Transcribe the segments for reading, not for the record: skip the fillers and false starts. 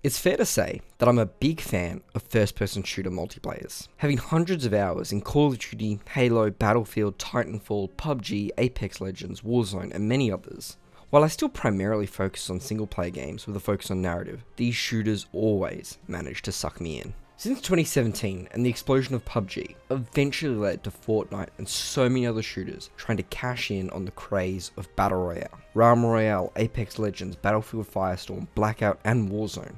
It's fair to say that I'm a big fan of first-person shooter multiplayers, having hundreds of hours in Call of Duty, Halo, Battlefield, Titanfall, PUBG, Apex Legends, Warzone, and many others. While I still primarily focus on single-player games with a focus on narrative, these shooters always manage to suck me in. Since 2017 and the explosion of PUBG eventually led to Fortnite and so many other shooters trying to cash in on the craze of Battle Royale. Realm Royale, Apex Legends, Battlefield Firestorm, Blackout, and Warzone.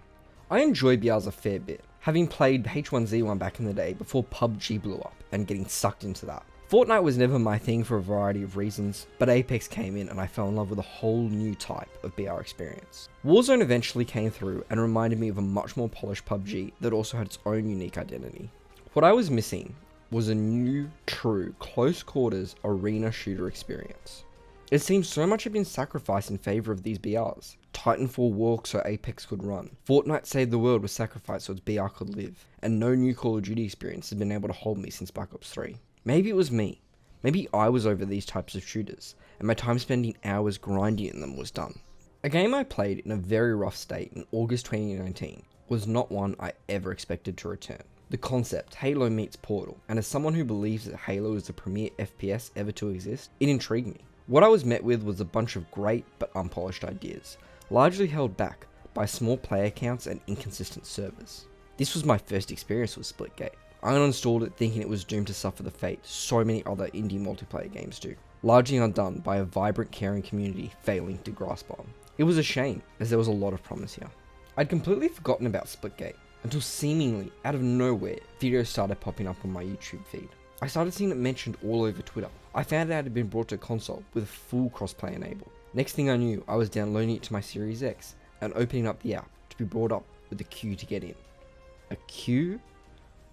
I enjoy BRs a fair bit, having played H1Z1 back in the day before PUBG blew up and getting sucked into that. Fortnite was never my thing for a variety of reasons, but Apex came in and I fell in love with a whole new type of BR experience. Warzone eventually came through and reminded me of a much more polished PUBG that also had its own unique identity. What I was missing was a new, true, close quarters arena shooter experience. It seems so much had been sacrificed in favour of these BRs. Titanfall walked so Apex could run. Fortnite Saved the World was sacrificed so its BR could live. And no new Call of Duty experience has been able to hold me since Black Ops 3. Maybe it was me. Maybe I was over these types of shooters, and my time spending hours grinding in them was done. A game I played in a very rough state in August 2019 was not one I ever expected to return. The concept, Halo meets Portal, and as someone who believes that Halo is the premier FPS ever to exist, it intrigued me. What I was met with was a bunch of great but unpolished ideas, largely held back by small player counts and inconsistent servers. This was my first experience with Splitgate. I uninstalled it thinking it was doomed to suffer the fate so many other indie multiplayer games do, largely undone by a vibrant, caring community failing to grasp on. It was a shame, as there was a lot of promise here. I'd completely forgotten about Splitgate, until seemingly out of nowhere, videos started popping up on my YouTube feed. I started seeing it mentioned all over Twitter. I found out it had been brought to a console with full crossplay enabled. Next thing I knew, I was downloading it to my Series X and opening up the app to be brought up with a queue to get in. A queue?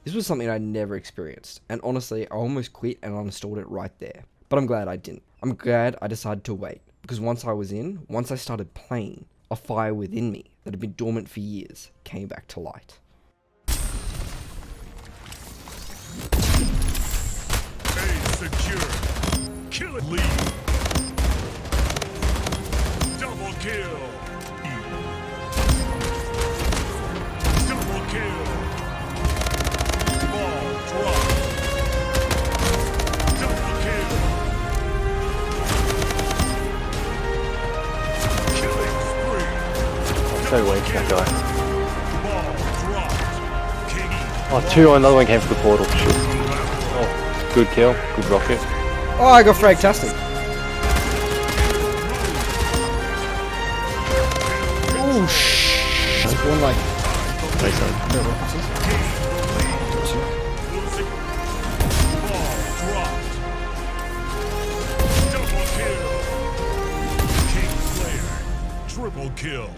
This was something I'd never experienced, and honestly, I almost quit and uninstalled it right there. But I'm glad I didn't. I'm glad I decided to wait, because once I was in, once I started playing, a fire within me that had been dormant for years came back to light. Secure. Kill it. Lead. Double kill. Double kill. Ball drop. Double kill. Killing spree. I'm so weak, that guy. Ball dropped. King E. Oh, two, another one came for the portal. Shit. Oh. Good kill, good rocket. Oh, I got fragtastic. Oh, shh. Spawn like... Nice one. Ball dropped. Double kill. King Slayer. Triple kill.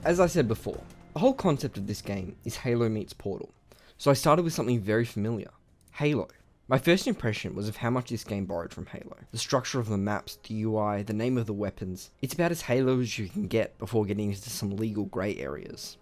As I said before, the whole concept of this game is Halo meets Portal. So I started with something very familiar. Halo. My first impression was of how much this game borrowed from Halo. The structure of the maps, the UI, the name of the weapons. It's about as Halo as you can get before getting into some legal grey areas.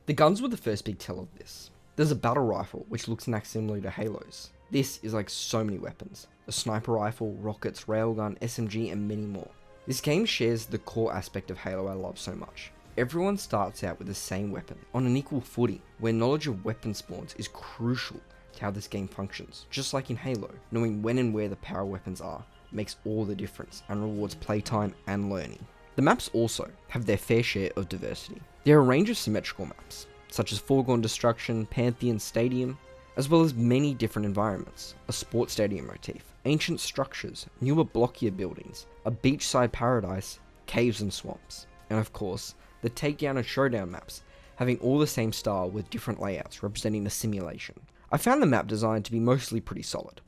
The guns were the first big tell of this. There's a battle rifle, which looks and acts similar to Halo's. This is like so many weapons. A sniper rifle, rockets, railgun, SMG, and many more. This game shares the core aspect of Halo I love so much. Everyone starts out with the same weapon, on an equal footing, where knowledge of weapon spawns is crucial to how this game functions. Just like in Halo, knowing when and where the power weapons are makes all the difference and rewards playtime and learning. The maps also have their fair share of diversity. There are a range of symmetrical maps, such as Foregone Destruction, Pantheon Stadium, as well as many different environments, a sports stadium motif, ancient structures, newer blockier buildings, a beachside paradise, caves and swamps, and of course, the takedown and showdown maps, having all the same style with different layouts representing the simulation. I found the map design to be mostly pretty solid.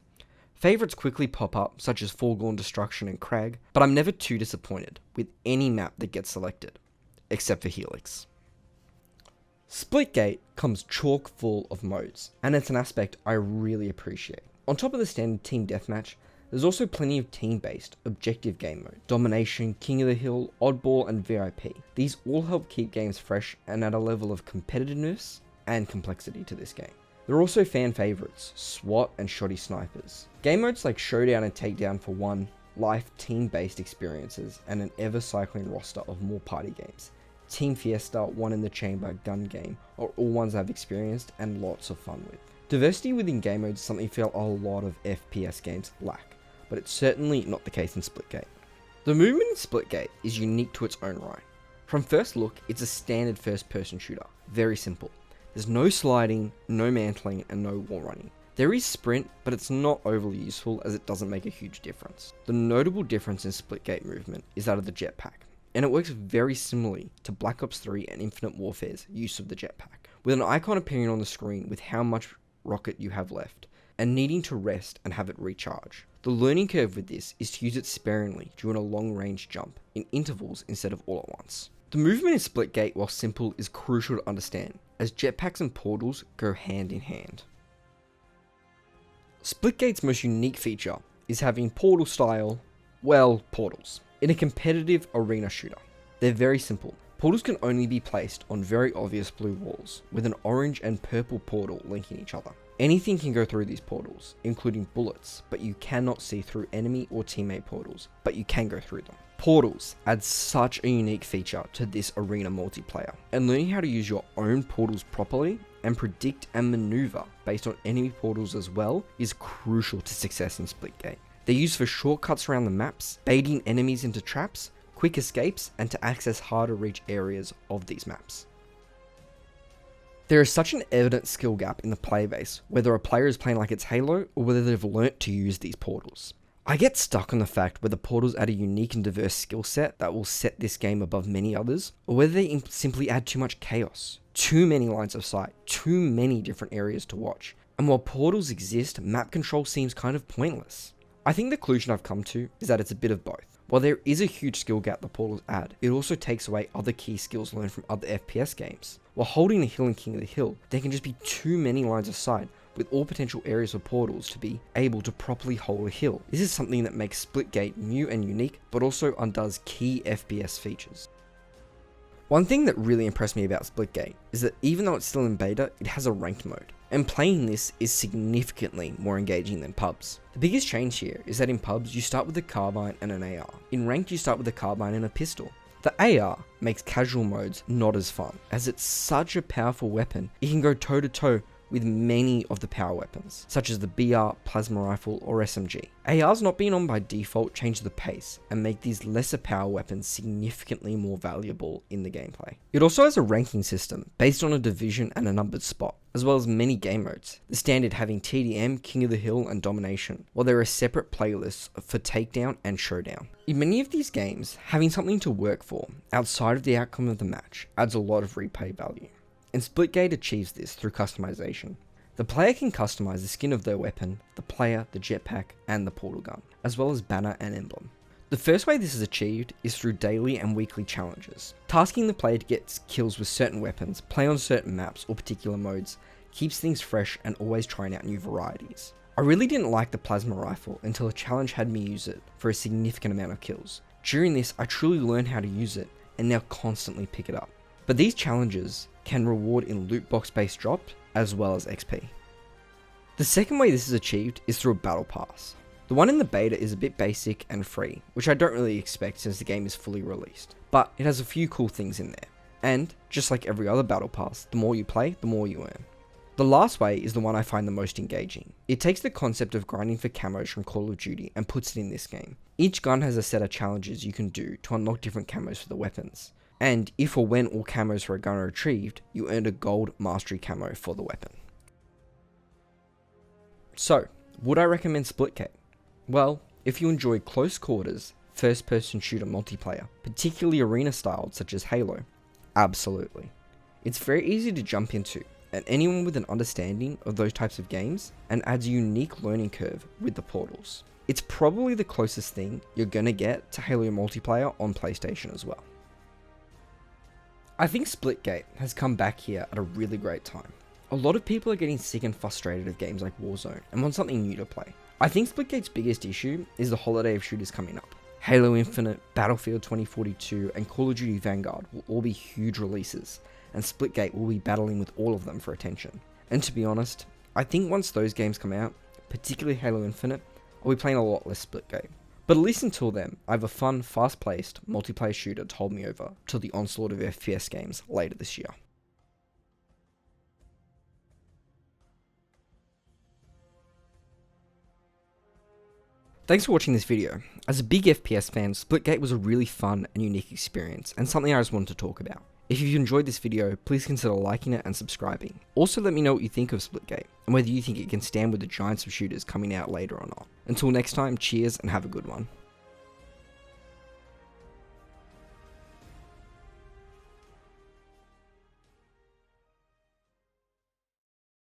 Favourites quickly pop up, such as Foregone Destruction and Crag, but I'm never too disappointed with any map that gets selected, except for Helix. Splitgate comes chock full of modes, and it's an aspect I really appreciate. On top of the standard team deathmatch, there's also plenty of team-based, objective game mode. Domination, King of the Hill, Oddball, and VIP. These all help keep games fresh and add a level of competitiveness and complexity to this game. There are also fan favourites, SWAT and Shoddy Snipers. Game modes like Showdown and Takedown for one, life team-based experiences, and an ever-cycling roster of more party games Team Fiesta, One in the Chamber, Gun Game are all ones I've experienced and lots of fun with. Diversity within game modes is something I feel a lot of FPS games lack, but it's certainly not the case in Splitgate. The movement in Splitgate is unique to its own right. From first look, it's a standard first person shooter, very simple. There's no sliding, no mantling, and no wall running. There is sprint, but it's not overly useful as it doesn't make a huge difference. The notable difference in Splitgate movement is that of the jetpack, and it works very similarly to Black Ops 3 and Infinite Warfare's use of the jetpack, with an icon appearing on the screen with how much rocket you have left, and needing to rest and have it recharge. The learning curve with this is to use it sparingly during a long range jump, in intervals instead of all at once. The movement in Splitgate, while simple, is crucial to understand, as jetpacks and portals go hand in hand. Splitgate's most unique feature is having portal style, well, portals, in a competitive arena shooter. They're very simple. Portals can only be placed on very obvious blue walls, with an orange and purple portal linking each other. Anything can go through these portals, including bullets, but you cannot see through enemy or teammate portals, but you can go through them. Portals add such a unique feature to this arena multiplayer, and learning how to use your own portals properly and predict and maneuver based on enemy portals as well is crucial to success in Splitgate. They're used for shortcuts around the maps, baiting enemies into traps, quick escapes, and to access harder reach areas of these maps. There is such an evident skill gap in the player base, whether a player is playing like it's Halo or whether they've learnt to use these portals. I get stuck on the fact whether portals add a unique and diverse skill set that will set this game above many others, or whether they simply add too much chaos, too many lines of sight, too many different areas to watch. And while portals exist, map control seems kind of pointless. I think the conclusion I've come to is that it's a bit of both. While there is a huge skill gap the portals add, it also takes away other key skills learned from other FPS games. While holding the hill and King of the Hill, there can just be too many lines of sight with all potential areas of portals to be able to properly hold a hill. This is something that makes Splitgate new and unique, but also undoes key FPS features. One thing that really impressed me about Splitgate is that even though it's still in beta, it has a ranked mode, and playing this is significantly more engaging than pubs. The biggest change here is that in pubs you start with a carbine and an AR. In ranked you start with a carbine and a pistol. The AR makes casual modes not as fun, as it's such a powerful weapon, it can go toe to toe with many of the power weapons, such as the BR, plasma rifle, or SMG. ARs not being on by default change the pace and make these lesser power weapons significantly more valuable in the gameplay. It also has a ranking system based on a division and a numbered spot, as well as many game modes, the standard having TDM, King of the Hill, and Domination, while there are separate playlists for Takedown and Showdown. In many of these games, having something to work for outside of the outcome of the match adds a lot of replay value. And Splitgate achieves this through customization. The player can customize the skin of their weapon, the player, the jetpack, and the portal gun, as well as banner and emblem. The first way this is achieved is through daily and weekly challenges. Tasking the player to get kills with certain weapons, play on certain maps or particular modes, keeps things fresh and always trying out new varieties. I really didn't like the plasma rifle until a challenge had me use it for a significant amount of kills. During this, I truly learned how to use it and now constantly pick it up. But these challenges can reward in loot box based drops as well as XP. The second way this is achieved is through a battle pass. The one in the beta is a bit basic and free, which I don't really expect since the game is fully released, but it has a few cool things in there, and just like every other battle pass, the more you play, the more you earn. The last way is the one I find the most engaging. It takes the concept of grinding for camos from Call of Duty and puts it in this game. Each gun has a set of challenges you can do to unlock different camos for the weapons. And if or when all camos for a gun are retrieved, you earn a gold mastery camo for the weapon. So, would I recommend Splitgate? Well, if you enjoy close quarters, first person shooter multiplayer, particularly arena styled such as Halo, absolutely. It's very easy to jump into, and anyone with an understanding of those types of games, and adds a unique learning curve with the portals. It's probably the closest thing you're gonna get to Halo multiplayer on PlayStation as well. I think Splitgate has come back here at a really great time. A lot of people are getting sick and frustrated of games like Warzone and want something new to play. I think Splitgate's biggest issue is the holiday of shooters coming up. Halo Infinite, Battlefield 2042, and Call of Duty Vanguard will all be huge releases, and Splitgate will be battling with all of them for attention. And to be honest, I think once those games come out, particularly Halo Infinite, I'll be playing a lot less Splitgate. But at least until then, I have a fun, fast-paced, multiplayer shooter to hold me over till the onslaught of FPS games later this year. Thanks for watching this video. As a big FPS fan, Splitgate was a really fun and unique experience, and something I just wanted to talk about. If you've enjoyed this video, please consider liking it and subscribing. Also let me know what you think of Splitgate, and whether you think it can stand with the giants of shooters coming out later or not. Until next time, cheers and have a good one.